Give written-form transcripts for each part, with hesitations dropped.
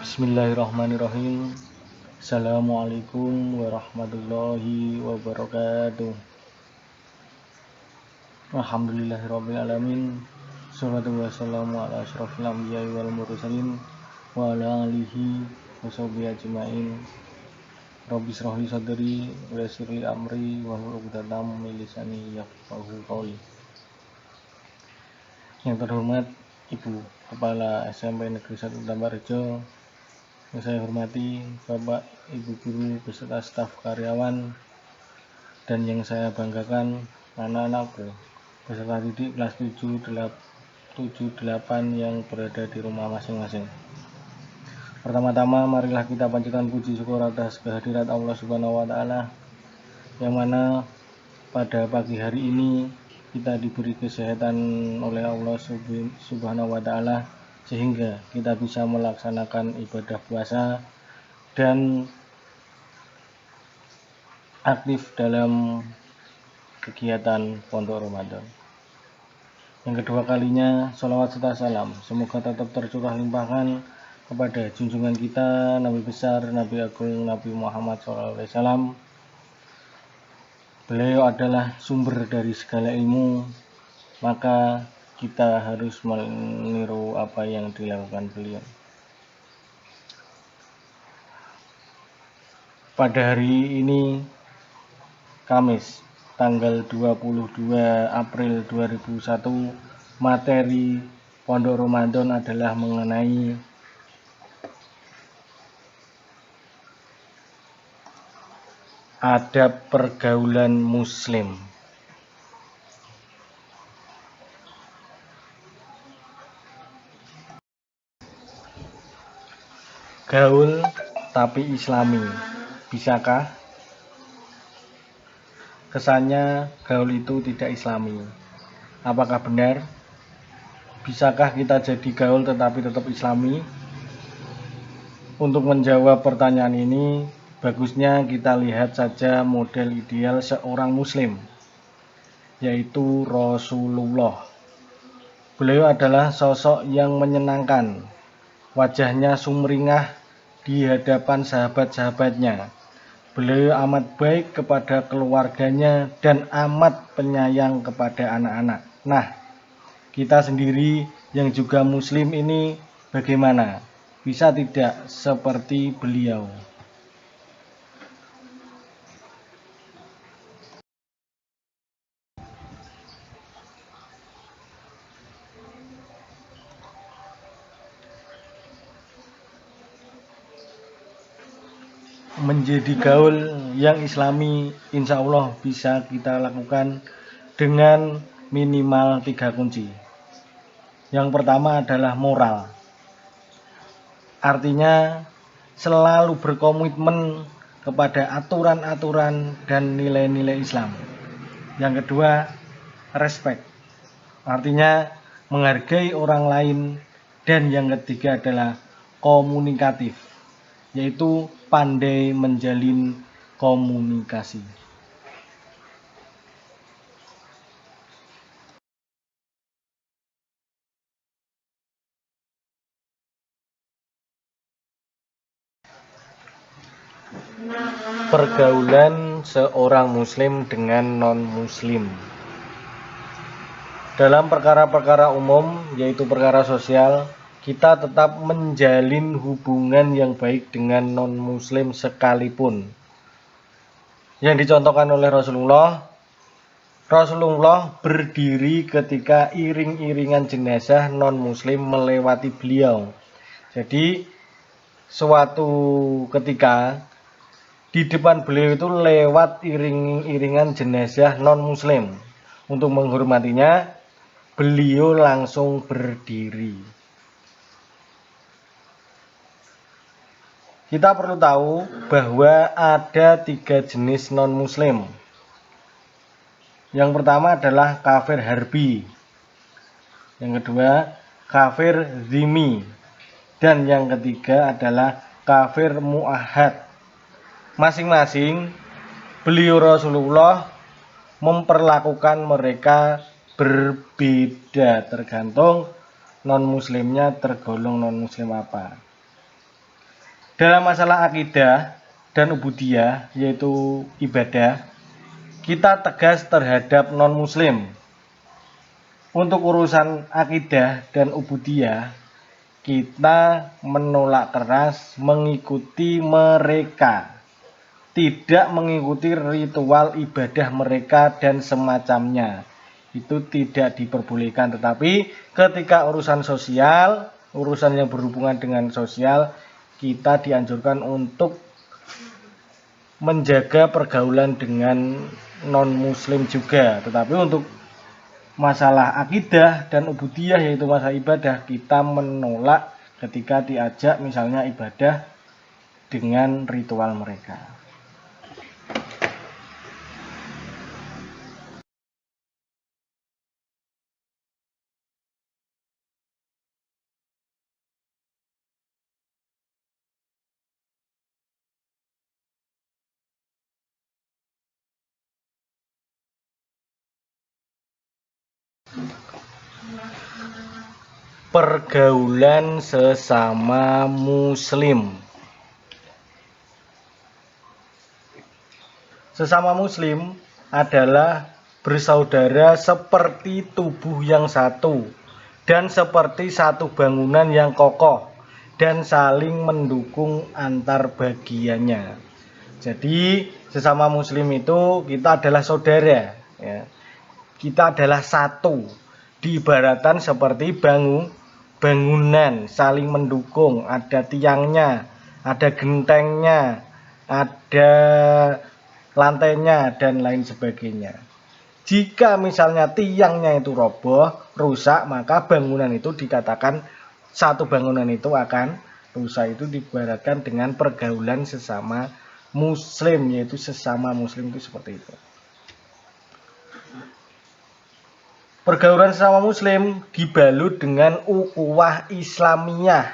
Bismillahirrahmanirrahim. Assalamualaikum warahmatullahi wabarakatuh. Alhamdulillahirrabbilalamin. Salatu wassalamu ala asyrafil anbiya'i wal mursalin wa ala alihi wa sahbihi ajma'in. Rabbi shrah li sadri wa yassir li amri wahlul 'uqdatam min lisani yafqahu qawli. Yang terhormat Ibu Kepala SMP Negeri 1 Tambarrejo, yang saya hormati Bapak Ibu guru beserta staf karyawan, dan yang saya banggakan anak-anakku beserta didik kelas 7-8 yang berada di rumah masing-masing. Pertama-tama marilah kita panjatkan puji syukur atas kehadirat Allah Subhanahu wa taala, yang mana pada pagi hari ini kita diberi kesehatan oleh Allah Subhanahu wa taala sehingga kita bisa melaksanakan ibadah puasa dan aktif dalam kegiatan Pondok Ramadan. Yang kedua kalinya, sholawat serta salam semoga tetap tercurah limpahkan kepada junjungan kita Nabi besar, Nabi Agung, Nabi Muhammad SAW. Beliau adalah sumber dari segala ilmu, maka kita harus meniru apa yang dilakukan beliau. Pada hari ini, Kamis, tanggal 22 April 2001, materi Pondok Ramadan adalah mengenai adab pergaulan Muslim. Gaul tapi Islami, bisakah? Kesannya gaul itu tidak Islami. Apakah benar? Bisakah kita jadi gaul tetapi tetap Islami? Untuk menjawab pertanyaan ini, bagusnya kita lihat saja model ideal seorang Muslim, yaitu Rasulullah. Beliau adalah sosok yang menyenangkan. Wajahnya sumringah di hadapan sahabat-sahabatnya. Beliau amat baik kepada keluarganya dan amat penyayang kepada anak-anak. Nah, kita sendiri yang juga Muslim ini bagaimana? Bisa tidak seperti beliau? Menjadi gaul yang Islami insya Allah bisa kita lakukan dengan minimal 3 kunci. Yang pertama adalah moral. Artinya selalu berkomitmen kepada aturan-aturan dan nilai-nilai Islam. Yang kedua, respect. Artinya menghargai orang lain. Dan yang ketiga adalah komunikatif, yaitu pandai menjalin komunikasi. Pergaulan seorang Muslim dengan non-Muslim. Dalam perkara-perkara umum, yaitu perkara sosial, kita tetap menjalin hubungan yang baik dengan non-Muslim sekalipun. Yang dicontohkan oleh Rasulullah berdiri ketika iring-iringan jenazah non-Muslim melewati beliau. Jadi, suatu ketika di depan beliau itu lewat iring-iringan jenazah non-Muslim. Untuk menghormatinya, beliau langsung berdiri. Kita perlu tahu bahwa ada 3 jenis non-Muslim. Yang pertama adalah kafir harbi. Yang kedua, kafir zimmi. Dan yang ketiga adalah kafir mu'ahad. Masing-masing beliau Rasulullah memperlakukan mereka berbeda tergantung non-muslimnya tergolong non-muslim apa. dalam masalah akidah dan ubudiyah, yaitu ibadah, kita tegas terhadap non-muslim. Untuk urusan akidah dan ubudiyah, kita menolak keras mengikuti mereka, tidak mengikuti ritual ibadah mereka dan semacamnya. Itu tidak diperbolehkan. Tetapi ketika urusan sosial, urusan yang berhubungan dengan sosial, kita dianjurkan untuk menjaga pergaulan dengan non-muslim juga. Tetapi untuk masalah akidah dan ubudiyah, yaitu masalah ibadah, kita menolak ketika diajak misalnya ibadah dengan ritual mereka. Pergaulan sesama muslim. Sesama muslim adalah bersaudara seperti tubuh yang satu dan seperti satu bangunan yang kokoh dan saling mendukung antar bagiannya. Jadi sesama muslim itu kita adalah saudara, ya. Kita adalah satu, diibaratkan seperti bangunan saling mendukung, ada tiangnya, ada gentengnya, ada lantainya, dan lain sebagainya. Jika misalnya tiangnya itu roboh, rusak, maka bangunan itu dikatakan satu bangunan itu akan rusak. Itu diibaratkan dengan pergaulan sesama muslim, yaitu sesama muslim itu seperti itu. Pergaulan sesama muslim dibalut dengan ukhuwah Islamiyah.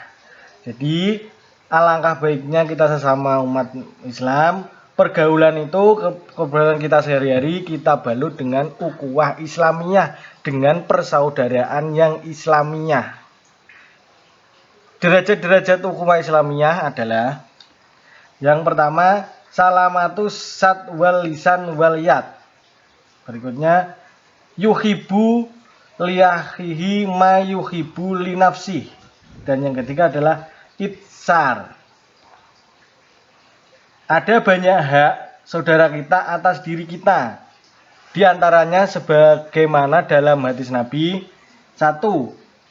Jadi alangkah baiknya kita sesama umat Islam, pergaulan itu, pergaulan kita sehari-hari kita balut dengan ukhuwah Islamiyah, dengan persaudaraan yang Islamiyah. Derajat-derajat ukhuwah Islamiyah adalah: yang pertama, salamatus sad wal lisan wal yad. Berikutnya, yuhibbu liyahihi ma yuhibbu linafsih. Dan yang ketiga adalah itsar. Ada banyak hak saudara kita atas diri kita. Di antaranya sebagaimana dalam hadis Nabi: 1.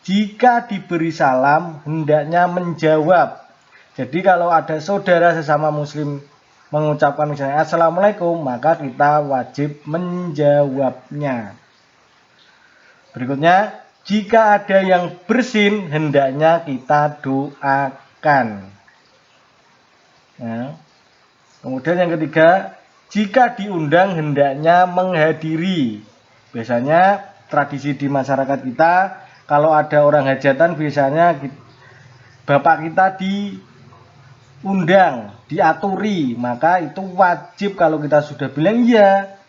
Jika diberi salam, hendaknya menjawab. Jadi kalau ada saudara sesama muslim mengucapkan misalnya assalamualaikum, maka kita wajib menjawabnya. Berikutnya, jika ada yang bersin, hendaknya kita doakan. Nah, kemudian yang ketiga, jika diundang hendaknya menghadiri. Biasanya tradisi di masyarakat kita, kalau ada orang hajatan biasanya bapak kita diundang, diaturi, maka itu wajib. Kalau kita sudah bilang iya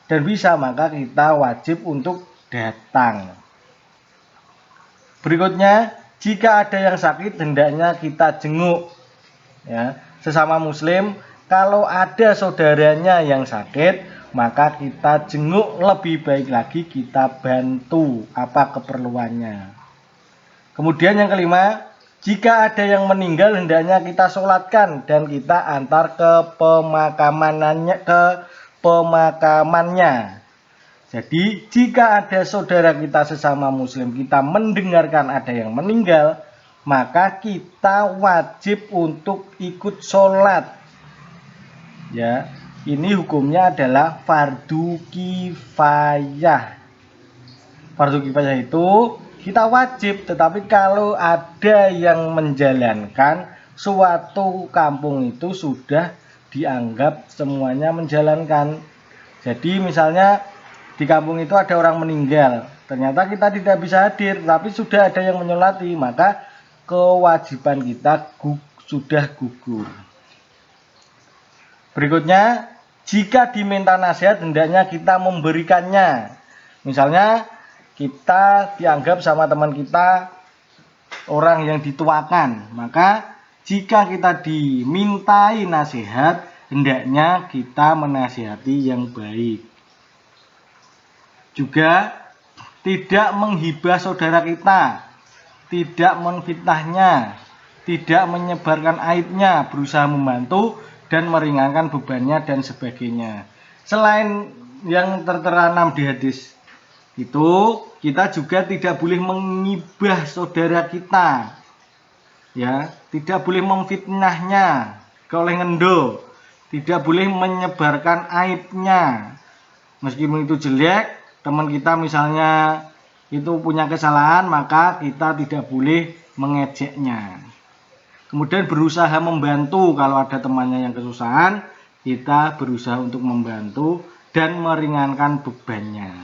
dan bisa, maka kita wajib untuk datang. Berikutnya, jika ada yang sakit hendaknya kita jenguk, ya. Sesama muslim, kalau ada saudaranya yang sakit, maka kita jenguk, lebih baik lagi kita bantu apa keperluannya. Kemudian yang kelima, jika ada yang meninggal hendaknya kita sholatkan dan kita antar ke pemakamannya. Jadi jika ada saudara kita sesama muslim, kita mendengarkan ada yang meninggal, maka kita wajib untuk ikut sholat. Ya, ini hukumnya adalah fardu kifayah. Fardu kifayah itu kita wajib, tetapi kalau ada yang menjalankan, suatu kampung itu sudah dianggap semuanya menjalankan. Jadi misalnya di kampung itu ada orang meninggal, ternyata kita tidak bisa hadir, tapi sudah ada yang menyolati, maka kewajiban kita sudah gugur. Berikutnya, jika diminta nasihat hendaknya kita memberikannya. Misalnya kita dianggap sama teman kita orang yang dituakan, maka jika kita dimintai nasihat, hendaknya kita menasihati yang baik. Juga tidak menghibah saudara kita, tidak menfitnahnya, tidak menyebarkan aibnya, berusaha membantu dan meringankan bebannya dan sebagainya. Selain yang tertera 6 di hadis itu, kita juga tidak boleh mengibah saudara kita, ya, tidak boleh memfitnahnya oleh ngendo, tidak boleh menyebarkan aibnya. Meskipun itu jelek, teman kita misalnya itu punya kesalahan, maka kita tidak boleh mengejeknya. Kemudian berusaha membantu, kalau ada temannya yang kesusahan, kita berusaha untuk membantu dan meringankan bebannya.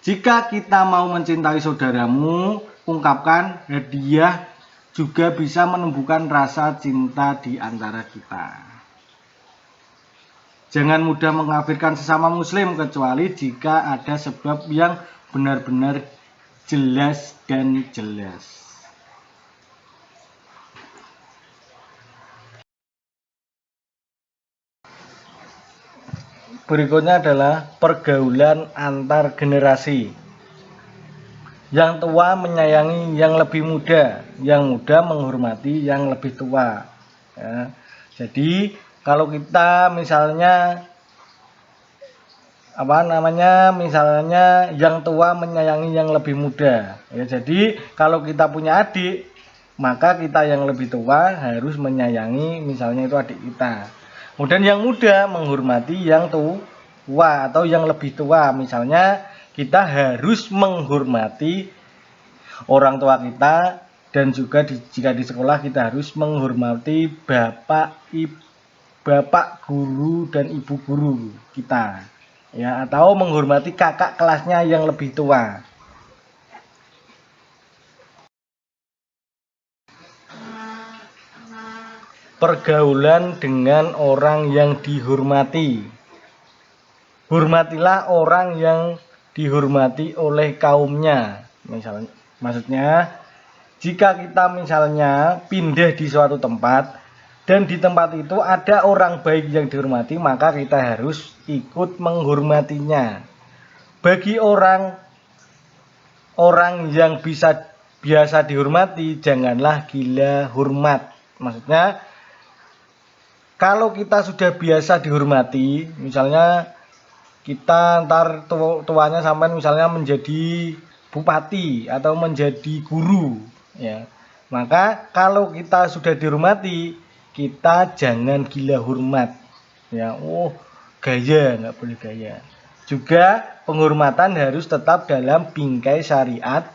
Jika kita mau mencintai saudaramu, ungkapkan hadiah juga bisa menumbuhkan rasa cinta di antara kita. Jangan mudah mengkafirkan sesama muslim kecuali jika ada sebab yang benar-benar jelas dan jelas. Berikutnya adalah pergaulan antar generasi. Yang tua menyayangi yang lebih muda, yang muda menghormati yang lebih tua. Ya. Jadi kalau kita misalnya misalnya yang tua menyayangi yang lebih muda, ya, jadi kalau kita punya adik, maka kita yang lebih tua harus menyayangi misalnya itu adik kita. Kemudian yang muda menghormati yang tua atau yang lebih tua, misalnya kita harus menghormati orang tua kita, dan juga jika di sekolah kita harus menghormati bapak guru dan ibu guru kita, ya, atau menghormati kakak kelasnya yang lebih tua. Pergaulan dengan orang yang dihormati. Hormatilah orang yang dihormati oleh kaumnya. Maksudnya, jika kita misalnya pindah di suatu tempat dan di tempat itu ada orang baik yang dihormati, maka kita harus ikut menghormatinya. Bagi orang yang biasa dihormati, janganlah gila hormat. Maksudnya, kalau kita sudah biasa dihormati, misalnya kita ntar tuanya sampai misalnya menjadi bupati atau menjadi guru, ya, maka kalau kita sudah dihormati, kita jangan gila hormat, ya. Gaya, nggak boleh gaya. Juga penghormatan harus tetap dalam bingkai syariat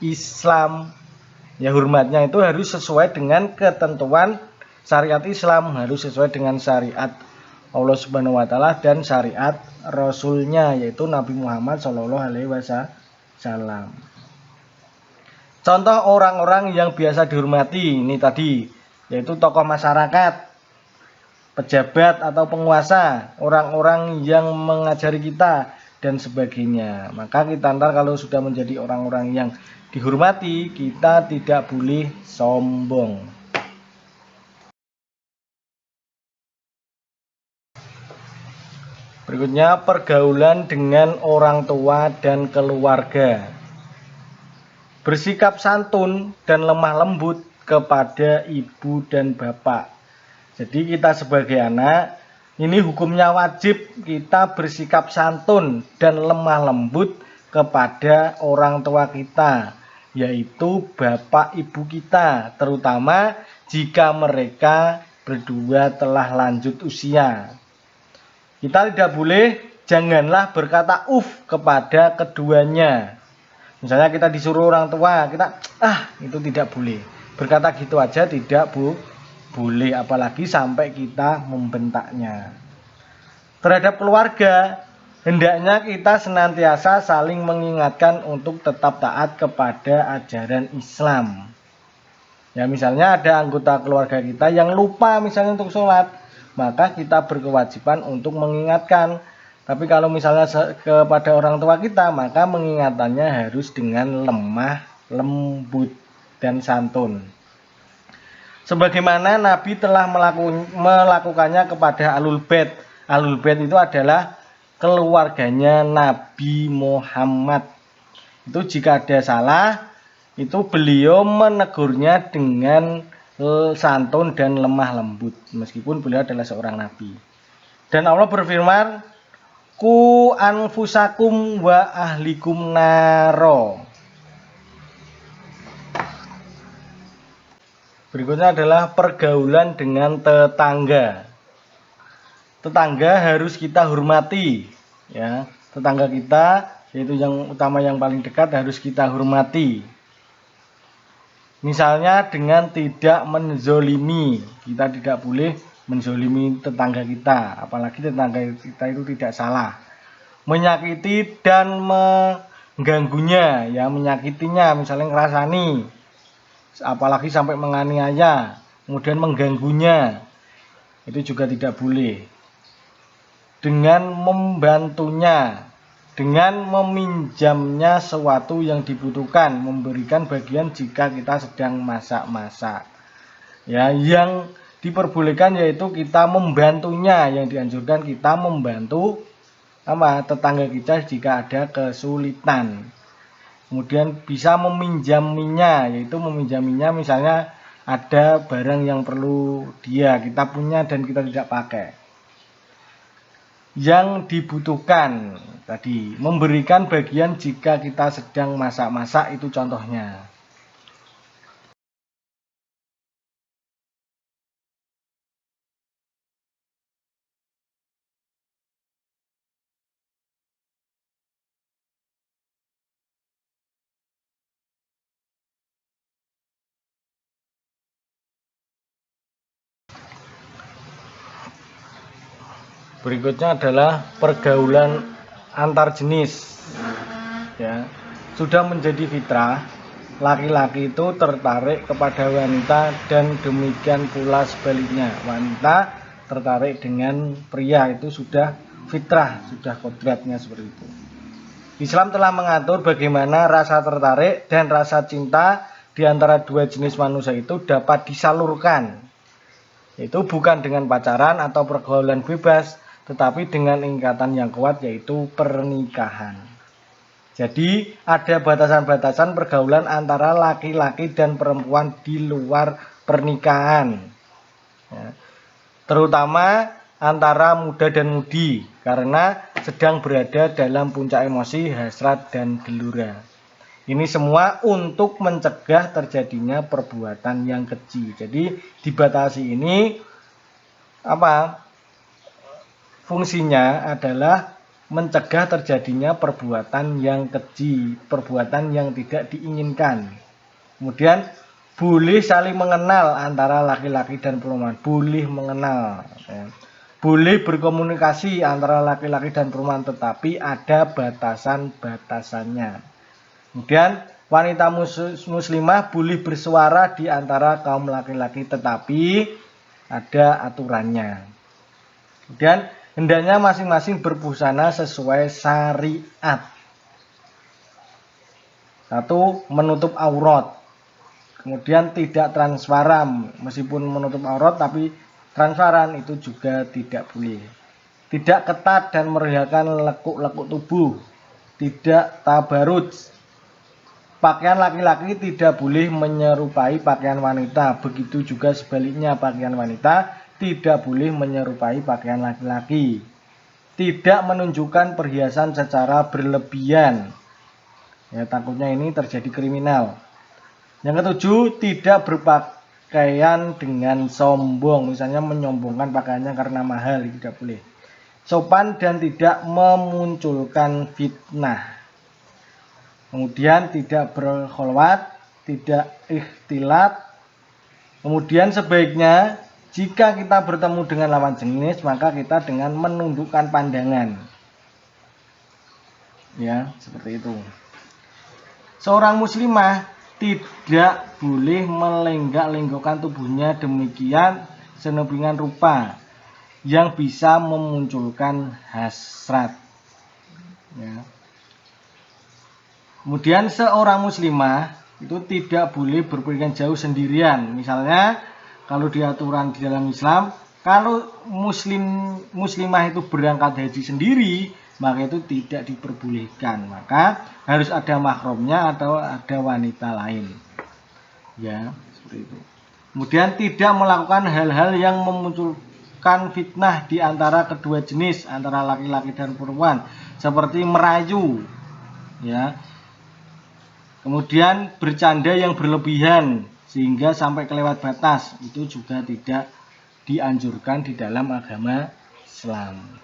Islam, ya, hormatnya itu harus sesuai dengan ketentuan syariat Islam, harus sesuai dengan syariat Allah Subhanahu wa Ta'ala dan syariat Rasulnya, yaitu Nabi Muhammad Shallallahu Alaihi Wasallam. Contoh orang-orang yang biasa dihormati ini tadi, yaitu tokoh masyarakat, pejabat atau penguasa, orang-orang yang mengajari kita dan sebagainya. Maka kita ntar kalau sudah menjadi orang-orang yang dihormati, kita tidak boleh sombong. Berikutnya, pergaulan dengan orang tua dan keluarga. Bersikap santun dan lemah lembut kepada ibu dan bapak. Jadi kita sebagai anak, ini hukumnya wajib kita bersikap santun dan lemah lembut kepada orang tua kita, yaitu bapak ibu kita, terutama jika mereka berdua telah lanjut usia. Kita tidak boleh, janganlah berkata kepada keduanya. Misalnya kita disuruh orang tua, kita itu tidak boleh. Berkata gitu aja tidak boleh, apalagi sampai kita membentaknya. Terhadap keluarga, hendaknya kita senantiasa saling mengingatkan untuk tetap taat kepada ajaran Islam. Ya, misalnya ada anggota keluarga kita yang lupa misalnya untuk sholat, maka kita berkewajiban untuk mengingatkan. Tapi kalau misalnya kepada orang tua kita, maka mengingatannya harus dengan lemah lembut. dan santun. Sebagaimana Nabi telah melakukannya kepada Ahlul Bait. Ahlul Bait itu adalah keluarganya Nabi Muhammad. Itu jika ada salah, itu beliau menegurnya dengan santun dan lemah lembut, meskipun beliau adalah seorang nabi. Dan Allah berfirman, ku anfusakum wa ahlikum naro. Berikutnya adalah pergaulan dengan tetangga. Tetangga harus kita hormati, ya. Tetangga kita, yaitu yang utama yang paling dekat, harus kita hormati. Misalnya dengan tidak menzolimi. Kita tidak boleh menzolimi tetangga kita, apalagi tetangga kita itu tidak salah. Menyakiti dan mengganggunya, ya, menyakitinya, misalnya ngerasani, apalagi sampai menganiaya, kemudian mengganggunya, itu juga tidak boleh. Dengan membantunya, dengan meminjamnya sesuatu yang dibutuhkan, memberikan bagian jika kita sedang masak-masak. Ya, yang diperbolehkan yaitu kita membantunya, yang dianjurkan kita membantu tetangga kita jika ada kesulitan. Kemudian bisa meminjaminya, yaitu meminjaminya misalnya ada barang yang perlu kita punya dan kita tidak pakai. Yang dibutuhkan tadi, memberikan bagian jika kita sedang masak-masak, itu contohnya. Berikutnya adalah pergaulan antar jenis. Ya, sudah menjadi fitrah laki-laki itu tertarik kepada wanita dan demikian pula sebaliknya. Wanita tertarik dengan pria, itu sudah fitrah, sudah kodratnya seperti itu. Islam telah mengatur bagaimana rasa tertarik dan rasa cinta di antara dua jenis manusia itu dapat disalurkan. Itu bukan dengan pacaran atau pergaulan bebas, tetapi dengan ikatan yang kuat, yaitu pernikahan. Jadi ada batasan-batasan pergaulan antara laki-laki dan perempuan di luar pernikahan, ya. Terutama antara muda dan mudi, karena sedang berada dalam puncak emosi, hasrat, dan gelora. Ini semua untuk mencegah terjadinya perbuatan yang keji. Jadi dibatasi ini fungsinya adalah mencegah terjadinya perbuatan yang keji, perbuatan yang tidak diinginkan. Kemudian boleh saling mengenal antara laki-laki dan perempuan, boleh mengenal, ya. Boleh berkomunikasi antara laki-laki dan perempuan, tetapi ada batasan-batasannya. Kemudian wanita muslimah boleh bersuara di antara kaum laki-laki, tetapi ada aturannya. Kemudian hendaknya masing-masing berbusana sesuai syariat. 1. Menutup aurat. Kemudian tidak transparan, meskipun menutup aurat tapi transparan itu juga tidak boleh. Tidak ketat dan merlihatkan lekuk-lekuk tubuh. Tidak tabaruj. Pakaian laki-laki tidak boleh menyerupai pakaian wanita. Begitu juga sebaliknya, pakaian wanita tidak boleh menyerupai pakaian laki-laki. Tidak menunjukkan perhiasan secara berlebihan, ya, takutnya ini terjadi kriminal. Yang ketujuh, tidak berpakaian dengan sombong, misalnya menyombongkan pakaiannya karena mahal, tidak boleh. Sopan dan tidak memunculkan fitnah. Kemudian tidak berkholwat, tidak ikhtilat. Kemudian sebaiknya jika kita bertemu dengan lawan jenis, maka kita dengan menundukkan pandangan. Ya, seperti itu. Seorang muslimah tidak boleh melenggak-lenggokkan tubuhnya demikian sedemikian rupa yang bisa memunculkan hasrat. Ya. Kemudian seorang muslimah itu tidak boleh berpergian jauh sendirian. Misalnya kalau di aturan di dalam Islam, kalau muslimah itu berangkat haji sendiri, maka itu tidak diperbolehkan. Maka harus ada mahramnya atau ada wanita lain. Ya, seperti itu. Kemudian tidak melakukan hal-hal yang memunculkan fitnah di antara kedua jenis, antara laki-laki dan perempuan, seperti merayu, ya. Kemudian bercanda yang berlebihan sehingga sampai kelewat batas, itu juga tidak dianjurkan di dalam agama Islam.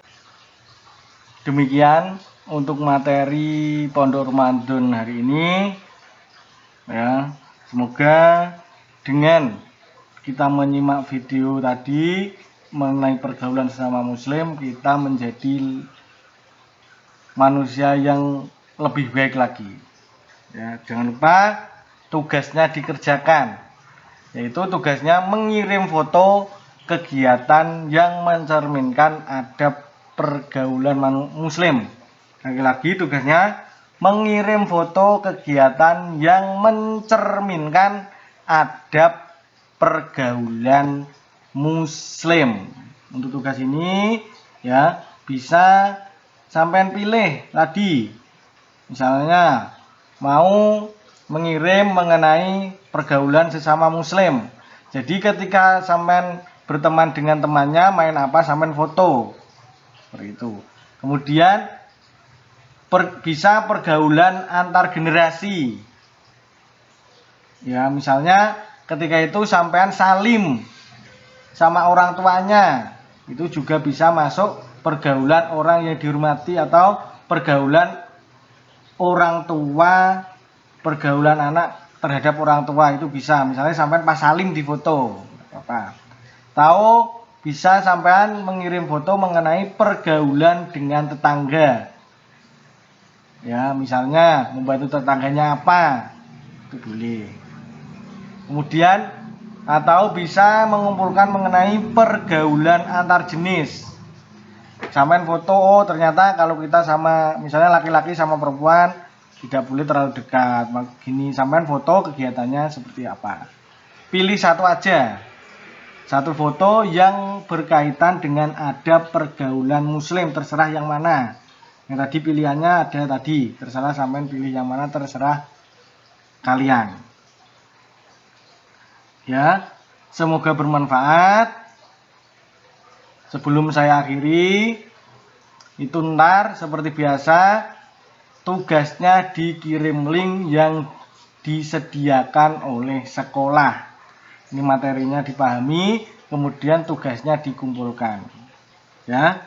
Demikian untuk materi Pondok Ramadan hari ini. Ya, semoga dengan kita menyimak video tadi mengenai pergaulan sesama muslim, kita menjadi manusia yang lebih baik lagi. Ya, jangan lupa tugasnya dikerjakan, yaitu tugasnya mengirim foto kegiatan yang mencerminkan adab pergaulan muslim. Lagi-lagi tugasnya mengirim foto kegiatan yang mencerminkan adab pergaulan muslim. Untuk tugas ini ya bisa sampean pilih tadi. Misalnya mau mengirim mengenai pergaulan sesama muslim. Jadi ketika sampean berteman dengan temannya main apa, sampean foto. Seperti itu. Kemudian bisa pergaulan antar generasi. Ya, misalnya ketika itu sampean salim sama orang tuanya, itu juga bisa masuk pergaulan orang yang dihormati atau pergaulan orang tua, pergaulan anak terhadap orang tua, itu bisa. Misalnya sampean pas salim di foto, apa? Tahu bisa sampean mengirim foto mengenai pergaulan dengan tetangga. Ya, misalnya membantu tetangganya apa, itu boleh. Kemudian atau bisa mengumpulkan mengenai pergaulan antar jenis. Sampean foto, oh ternyata kalau kita sama, misalnya laki-laki sama perempuan tidak boleh terlalu dekat. Gini, sampean foto kegiatannya seperti apa. Pilih satu aja. Satu foto yang berkaitan dengan adab pergaulan muslim, terserah yang mana. Yang tadi pilihannya ada tadi, terserah sampean pilih yang mana, terserah kalian. Ya, semoga bermanfaat. Sebelum saya akhiri, itu ntar seperti biasa tugasnya dikirim link yang disediakan oleh sekolah. Ini materinya dipahami, kemudian tugasnya dikumpulkan. Ya,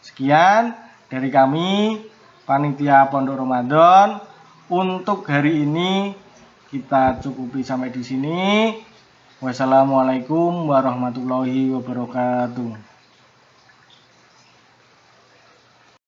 sekian dari kami panitia Pondok Ramadan. Untuk hari ini kita cukupi sampai di sini. Wassalamualaikum warahmatullahi wabarakatuh.